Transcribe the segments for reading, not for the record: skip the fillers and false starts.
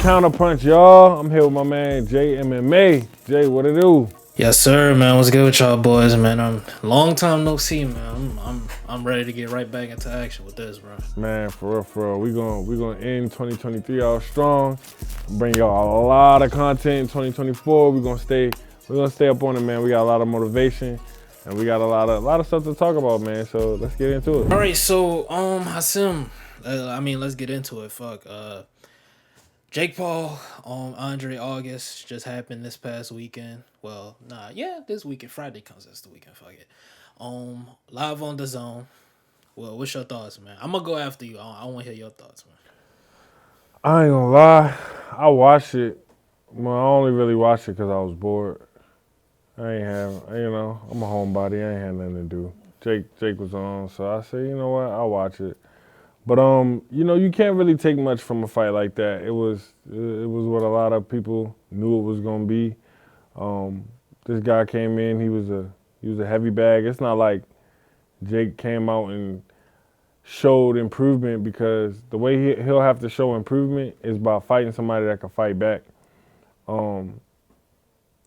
Counterpunch, y'all. I'm here with my man Jay MMA. Jay, what it do? Yes, sir, man. What's good with y'all boys, man? I'm long time no see, man. I'm ready to get right back into action with this, bro. Man, for real. We gonna end 2023 out strong. Bring y'all a lot of content in 2024. We're gonna stay up on it, man. We got a lot of motivation and we got a lot of stuff to talk about, man. So let's get into it. All right, so Hasim, let's get into it. Jake Paul, Andre August just happened this past weekend. Well, this weekend. Friday comes this the weekend. Fuck it. Live on the Zone. Well, what's your thoughts, man? I'm gonna go after you. I want to hear your thoughts, man. I ain't gonna lie. I watched it. Well, I only really watched it because I was bored. I ain't have, I'm a homebody. I ain't had nothing to do. Jake was on, so I said, you know what, I'll watch it. But you can't really take much from a fight like that. It was what a lot of people knew it was gonna be. This guy came in. He was a heavy bag. It's not like Jake came out and showed improvement, because the way he'll have to show improvement is by fighting somebody that can fight back.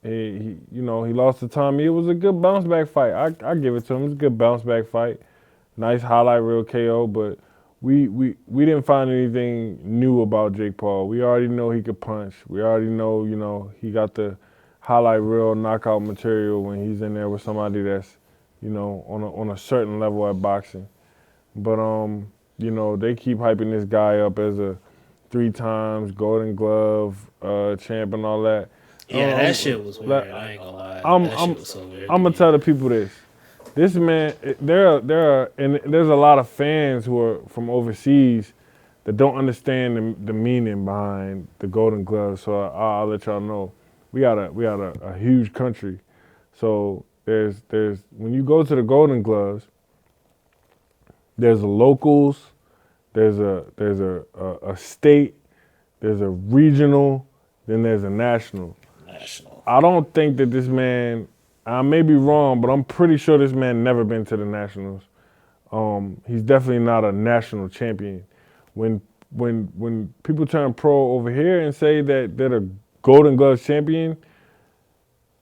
He lost to Tommy. It was a good bounce back fight. I give it to him. It was a good bounce back fight. Nice highlight reel KO, but we didn't find anything new about Jake Paul. We already know he could punch. We already know, he got the highlight reel knockout material when he's in there with somebody that's, on a certain level at boxing. But they keep hyping this guy up as a 3 times Golden Glove champ and all that. Yeah, that shit was weird. I ain't gonna lie. That shit was so weird. I'm gonna tell the people this. This man, and there's a lot of fans who are from overseas that don't understand the meaning behind the Golden Glove. So I'll let y'all know. We got a huge country. So there's when you go to the Golden Gloves, there's locals, there's a state, there's a regional, then there's a national. I don't think that this man, I may be wrong, but I'm pretty sure this man never been to the nationals. He's definitely not a national champion. When people turn pro over here and say that they're the Golden Gloves champion,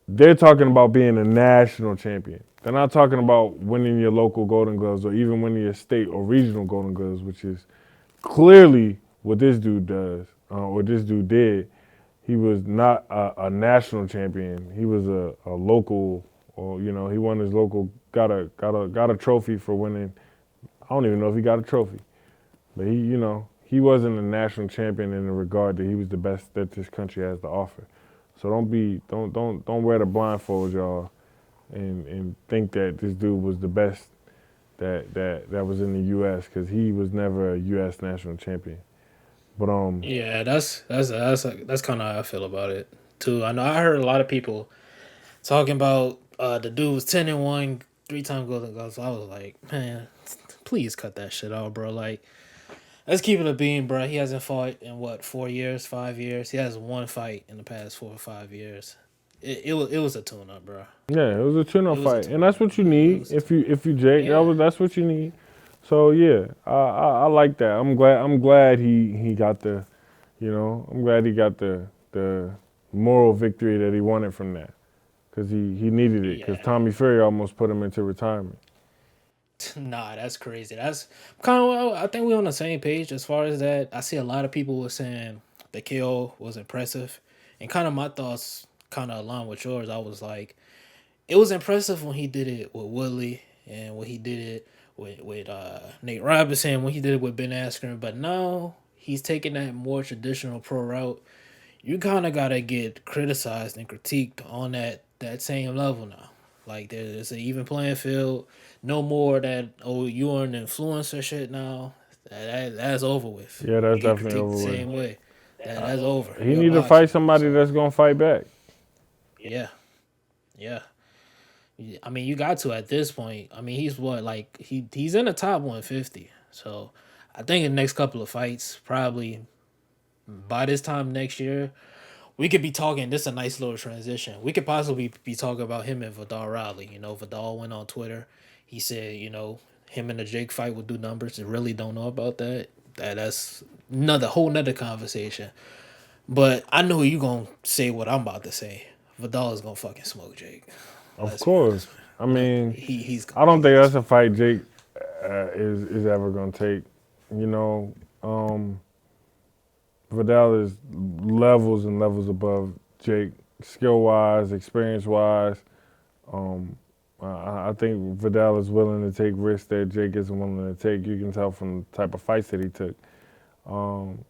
they're talking about being a national champion. They're not talking about winning your local Golden Gloves or even winning your state or regional Golden Gloves, which is clearly what this dude does, or this dude did. He was not a national champion. He was a local, or he won his local, got a trophy for winning. I don't even know if he got a trophy, but he wasn't a national champion in the regard that he was the best that this country has to offer. So don't wear the blindfold, y'all, and think that this dude was the best that was in the U.S., because he was never a U.S. national champion. But yeah, that's kind of how I feel about it too. I know I heard a lot of people talking about the dude was 10-1, 3-time Golden Glove. So I was like, man, please cut that shit out, bro. Like, let's keep it a beam, bro. He hasn't fought in what, 4 years, 5 years. He has one fight in the past 4 or 5 years. It was a tune-up, bro. yeah, it was a tune-up fight, and that's what you need if you Jake. Yeah. That's what you need. So yeah, I like that. I'm glad he got the, I'm glad he got the moral victory that he wanted from that, because he needed it, because Tommy Fury almost put him into retirement. Nah, that's crazy. That's kind of, I think we're on the same page as far as that. I see a lot of people were saying the KO was impressive, and kind of my thoughts kind of align with yours. I was like, it was impressive when he did it with Woodley, and when he did it with Nate Robinson, when he did it with Ben Askren, but now he's taking that more traditional pro route. You kind of gotta get criticized and critiqued on that same level now. Like, there's an even playing field. No more that, oh, you are an influencer shit now. That's over with. Yeah, that's You get definitely over critiqued the with. same way. That's over. He need to fight somebody that's gonna fight back. Yeah. Yeah. I mean, you got to at this point. I mean, he's what, like, he's in the top 150. So I think in the next couple of fights, probably by this time next year, we could be talking. This is a nice little transition. We could possibly be talking about him and Vidal Riley. Vidal went on Twitter. He said, him and the Jake fight would do numbers. I really don't know about that. That's whole nother conversation. But I know you gonna say what I'm about to say. Vidal is gonna fucking smoke Jake. Of Let's be course. honest, I man. mean, He's I don't he think gonna that's a smoke. fight Jake is ever gonna take. You know, Vidal is levels and levels above Jake, skill wise, experience wise. Um, I think Vidal is willing to take risks that Jake isn't willing to take. You can tell from the type of fights that he took. Um,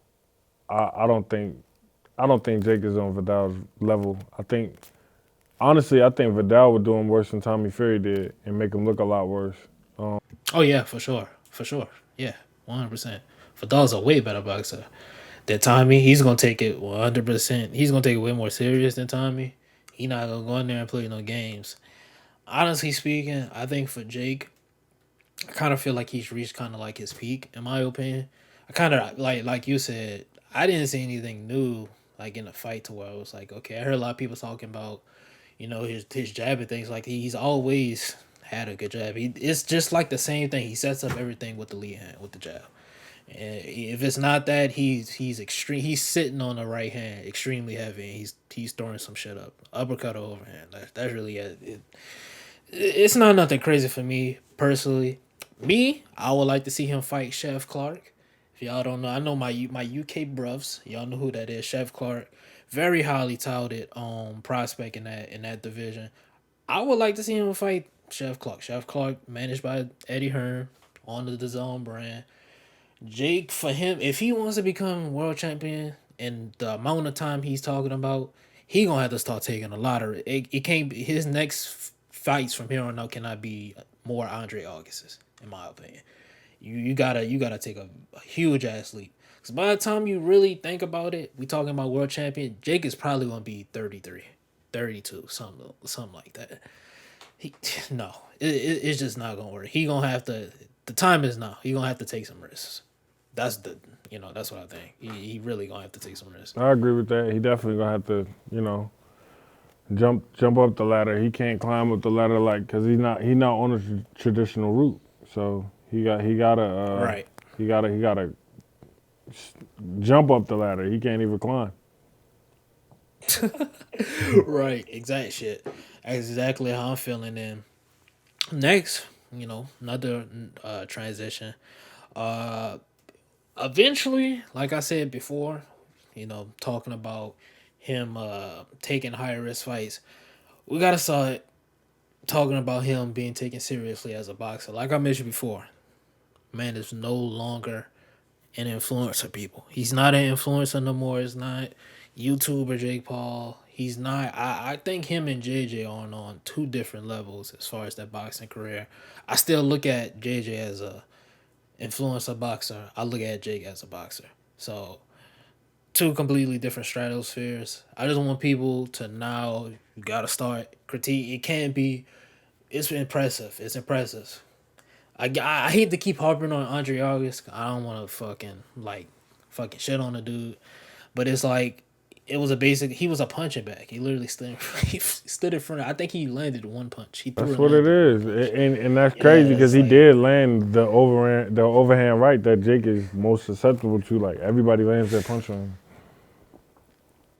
I don't think Jake is on Vidal's level. I think Vidal would do him worse than Tommy Fury did and make him look a lot worse. Oh yeah, for sure. Yeah, 100%. Vidal's a way better boxer than Tommy. He's gonna take it 100%. He's gonna take it way more serious than Tommy. He not gonna go in there and play no games. Honestly speaking, I think for Jake, I kind of feel like he's reached kind of like his peak, in my opinion. I kind of like you said, I didn't see anything new like in the fight to where I was like, okay, I heard a lot of people talking about, his jab and things like he's always had a good jab. It's just like the same thing. He sets up everything with the lead hand with the jab. And if it's not that, he's extreme. He's sitting on the right hand extremely heavy. And he's throwing some shit up, uppercut or overhand. That's really it. It's not nothing crazy for me personally. Me, I would like to see him fight Chef Clark. If y'all don't know, I know my UK bruvs. Y'all know who that is. Chef Clark, very highly touted prospect in that division. I would like to see him fight Chef Clark. Chef Clark, managed by Eddie Hearn on the DAZN brand. Jake, for him, if he wants to become world champion and the amount of time he's talking about, he gonna have to start taking a lot of it. It can't be his next fights from here on out cannot be more Andre August's, in my opinion. You gotta take a huge ass leap. Cause by the time you really think about it, we talking about world champion. Jake is probably gonna be 33, 32, something like that. He no, it's just not gonna work. He gonna have to. The time is now. He gonna have to take some risks. That's the that's what I think. He really gonna have to take some risks. I agree with that. He definitely gonna have to, jump up the ladder. He can't climb up the ladder like because he not on a traditional route. So Right. he gotta jump up the ladder. He can't even climb. Right. Exact shit. That's exactly how I'm feeling. Then next, another transition. Uh, Eventually, like I said before, talking about him taking higher risk fights, we gotta start talking about him being taken seriously as a boxer. Like I mentioned before, man is no longer an influencer. People, he's not an influencer no more. It's not YouTuber Jake Paul. He's not. I think him and JJ are on two different levels as far as that boxing career. I still look at JJ as a influencer boxer. I look at Jake as a boxer. So two completely different stratospheres. I just want people to now you gotta start critique. It can't be. It's impressive. It's impressive. I hate to keep harping on Andre August. I don't want to fucking shit on the dude, but it's like it was a basic. He was a punching bag. He literally stood. He stood in front. I think he landed one punch. He threw That's and what it landed one is, punch. and that's Yeah, crazy because it's he like did land the overhand right that Jake is most susceptible to. Like everybody lands that punch on him.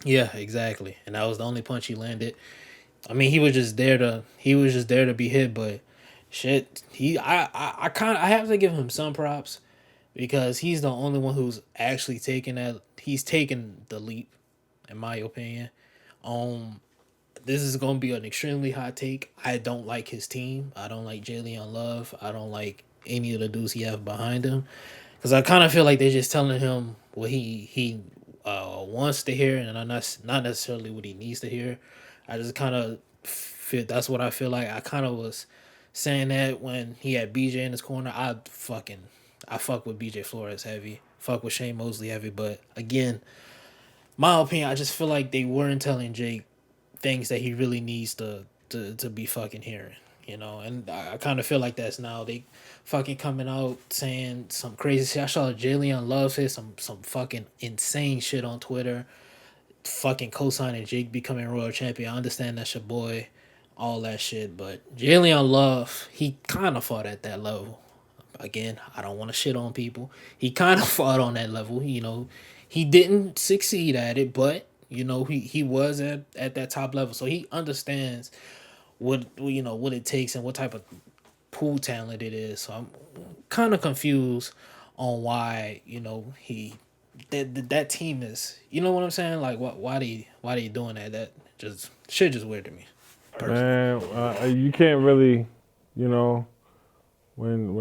yeah, exactly. And that was the only punch he landed. I mean, he was just there to be hit, but shit, I have to give him some props because he's the only one who's actually taken that. He's taken the leap, in my opinion. Um, this is gonna be an extremely hot take. I don't like his team. I don't like Jalen Love. I don't like any of the dudes he have behind him because I kind of feel like they're just telling him what he wants to hear and not necessarily what he needs to hear. I just kind of feel that's what I feel like. I kind of was saying that when he had BJ in his corner. I fuck with BJ Flores heavy. Fuck with Shane Mosley heavy. But again, my opinion, I just feel like they weren't telling Jake things that he really needs to be fucking hearing. And I kind of feel like that's now they fucking coming out saying some crazy shit. I saw Jalen Love say some fucking insane shit on Twitter, fucking co-signing Jake becoming world champion. I understand that's your boy, all that shit, but Jalen Love, he kind of fought at that level. again, I don't want to shit on people. He kind of fought on that level. He didn't succeed at it, but he was at that top level, so he understands what it takes and what type of pool talent it is. So I'm kind of confused on why that team is. You know what I'm saying? Like, why they doing that? That just weird to me, personally. Man, you can't really, you know, when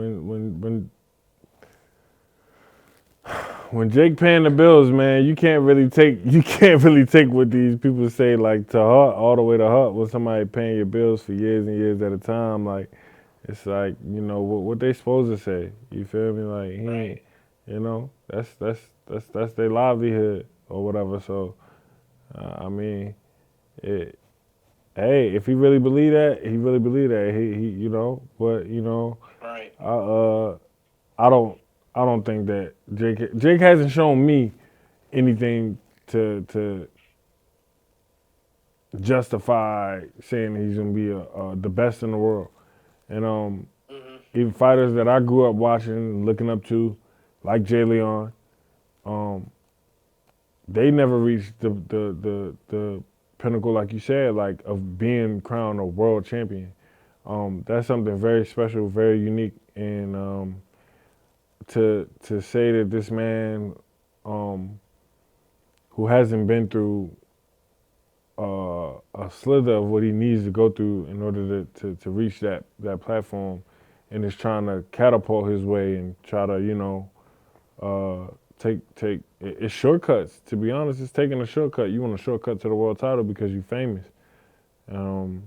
when Jake paying the bills, man, you can't really take what these people say like to heart all the way to heart when somebody paying your bills for years and years at a time. Like it's like what they supposed to say. You feel me? Like he ain't, that's their livelihood or whatever. So I mean, it, hey, if he really believe that, he really believe that. But Right. I I don't I don't think that Jake hasn't shown me anything to justify saying he's gonna be the best in the world. And even fighters that I grew up watching and looking up to, like Jay Leon, um, they never reached the pinnacle, like you said, like of being crowned a world champion. That's something very special, very unique, and to say that this man, um, who hasn't been through a slither of what he needs to go through in order to reach that platform, and is trying to catapult his way and try to take it's shortcuts. To be honest, it's taking a shortcut. You want a shortcut to the world title because you're famous. Um,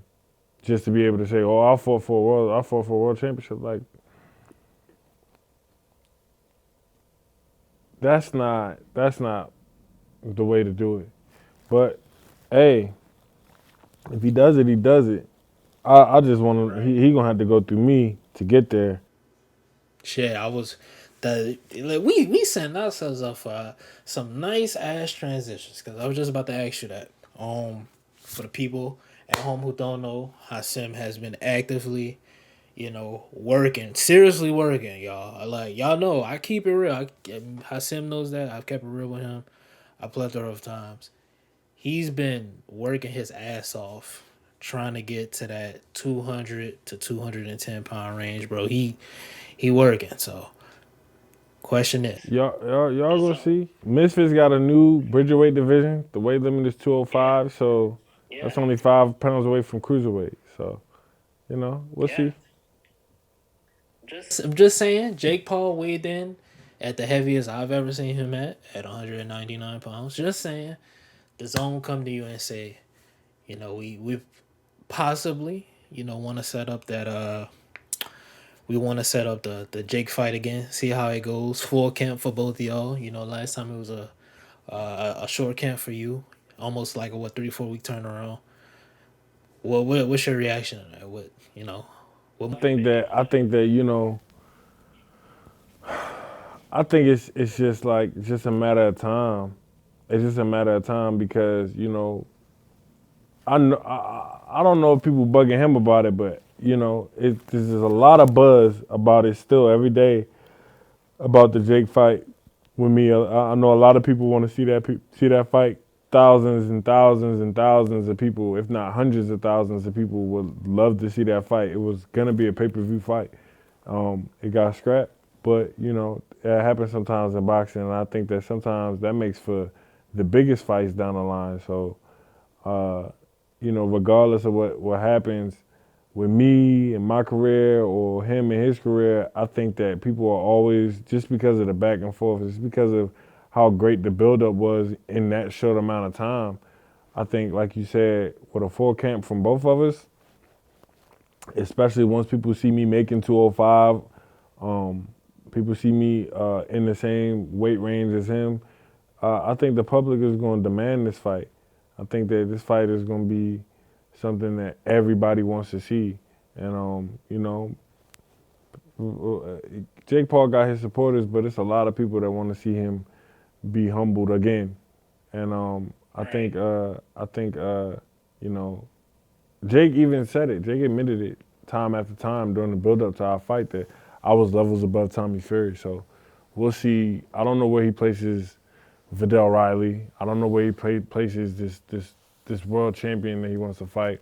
just to be able to say, "Oh, I fought for a world championship." Like that's not the way to do it. But hey, if he does it, he does it. I just want to. He gonna have to go through me to get there. Shit, I was the like, we sent ourselves up for some nice ass transitions because I was just about to ask you that. For the people at home who don't know, Hasim has been actively, working, seriously working, y'all. Like y'all know, I keep it real. Hasim knows that I've kept it real with him a plethora of times. He's been working his ass off trying to get to that 200 to 210 pound range, bro. He working. So question is, Y'all gonna see. Misfits got a new Bridgerweight division. The weight limit is 205, so that's only 5 pounds away from cruiserweight. So we'll see. I'm just saying, Jake Paul weighed in at the heaviest I've ever seen him at 199 pounds. Just saying, the zone come to you and say, we possibly, want to set up that we want to set up the Jake fight again, see how it goes. Full camp for both of y'all. Last time it was a short camp for you, almost like a 3 4 week turnaround. What's your reaction to that? What I think that I think it's just like just a matter of time. It's just a matter of time because I don't know if people bugging him about it, but there's a lot of buzz about it still every day about the Jake fight with me. I know a lot of people want to see that fight. Thousands and thousands and thousands of people, if not hundreds of thousands of people, would love to see that fight. It was gonna be a pay-per-view fight. It got scrapped, but it happens sometimes in boxing, and I think that sometimes that makes for the biggest fights down the line. So, uh, regardless of what happens with me and my career or him and his career, I think that people are always, just because of the back and forth, just because of how great the buildup was in that short amount of time. I think, like you said, with a full camp from both of us, especially once people see me making 205, people see me in the same weight range as him, I think the public is going to demand this fight. I think that this fight is going to be something that everybody wants to see. And, Jake Paul got his supporters, but it's a lot of people that want to see him be humbled again. And you know, Jake even said it. Jake admitted it time after time during the build up to our fight that I was levels above Tommy Fury. So we'll see. I don't know where he places Vidal Riley. I don't know where he places this world champion that he wants to fight.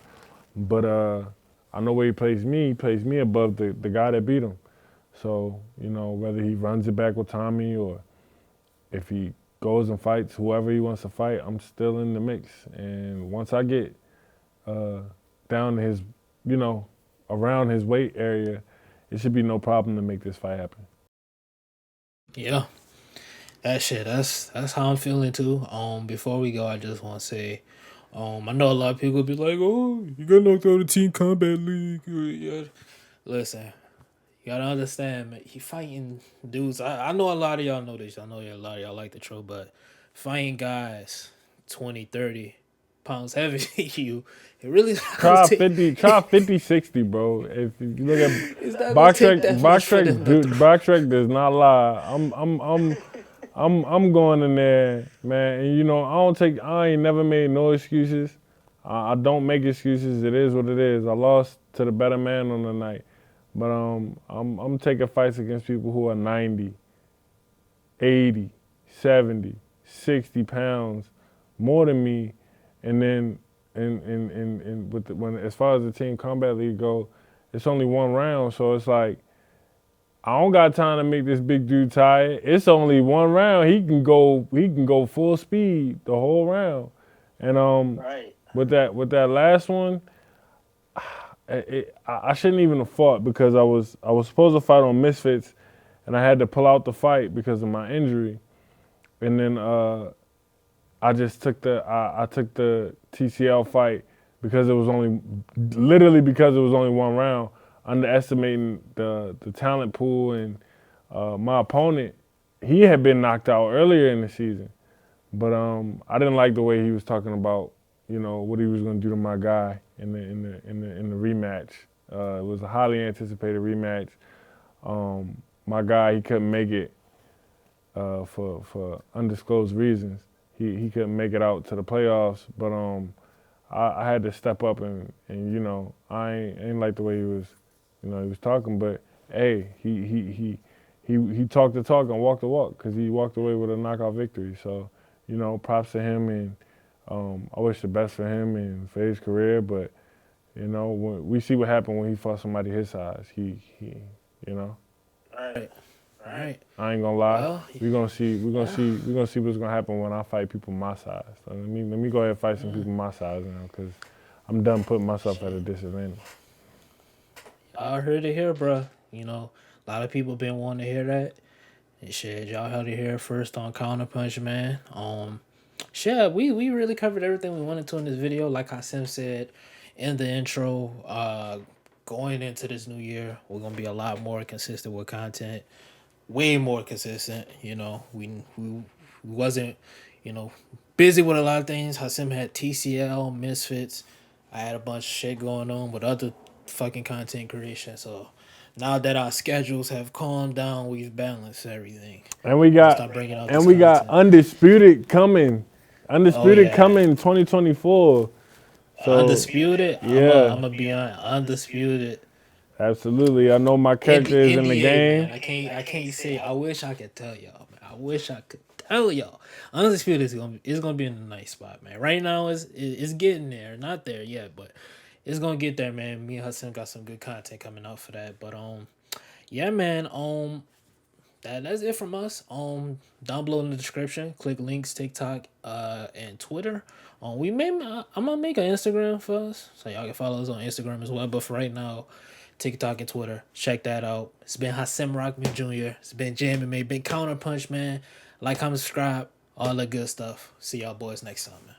But I know where he plays me. He plays me above the guy that beat him. So, whether he runs it back with Tommy or if he goes and fights whoever he wants to fight, I'm still in the mix. And once I get uh, down to his, around his weight area, it should be no problem to make this fight happen. Yeah, that shit. That's how I'm feeling too. Before we go, I just want to say, I know a lot of people be like, "Oh, you got knocked out of the Team Combat League." Yeah. Listen, you gotta understand, man. He fighting dudes. I know a lot of y'all know this. I know a lot of y'all like the troll, but fighting guys 20, 30 pounds heavier than you, it really not gonna Try take. 50, try 50, 60, bro. If you look at It's not gonna take that much for them to throw. Box Rec does not lie. I'm going in there, man. And I ain't never made no excuses. I don't make excuses. It is what it is. I lost to the better man on the night. But I'm taking fights against people who are 90, 80, 70, 60 pounds more than me. And then when as far as the Team Combat League go, it's only one round, so it's like I don't got time to make this big dude tired. It's only one round. He can go full speed the whole round. And Right. with that last one, I shouldn't even have fought because I was supposed to fight on Misfits, and I had to pull out the fight because of my injury. And then I just took I took the TCL fight because it was only literally because it was only one round, underestimating the talent pool and my opponent. He had been knocked out earlier in the season, but I didn't like the way he was talking about what he was going to do to my guy in the rematch. It was a highly anticipated rematch. My guy, he couldn't make it for undisclosed reasons. He couldn't make it out to the playoffs, but I had to step up and I ain't like the way he was talking, but hey, he talked the talk and walked the walk because he walked away with a knockout victory. So props to him, and I wish the best for him and for his career. But when we see what happened when he fought somebody his size. He you know. Right. Right. I ain't gonna lie. Well, We're gonna see what's gonna happen when I fight people my size. So let me go ahead and fight some people my size now, because I'm done putting myself at a disadvantage. y'all heard it here, bro. A lot of people been wanting to hear that. And shit, y'all heard it here first on Counterpunch, man. Shit, we really covered everything we wanted to in this video. Like Hasim said in the intro, going into this new year, we're gonna be a lot more consistent with content. Way more consistent. We wasn't, busy with a lot of things. Hasim had TCL, Misfits. I had a bunch of shit going on with other fucking content creation. So now that our schedules have calmed down, we've balanced everything. And we We'll got start bringing out and this we got content. undisputed coming. Oh Undisputed yeah, coming 2024. So undisputed. yeah, I'm gonna be on undisputed. absolutely. I know my character is in the NBA game. man, I can't say. I wish I could tell y'all, man. I wish I could tell y'all. Undisputed is gonna be in a nice spot, man. Right now it's getting there, not there yet, but it's gonna get there, man. Me and Hudson got some good content coming out for that, but yeah, man. That's it from us. Down below in the description, click links, TikTok, and Twitter. I'm gonna make an Instagram for us, so y'all can follow us on Instagram as well. But for right now, TikTok and Twitter, check that out. It's been Hasim Rahman Jr. It's been Jamie May, been Counterpunch, man. Like, comment, subscribe, all that good stuff. See y'all boys next time, man.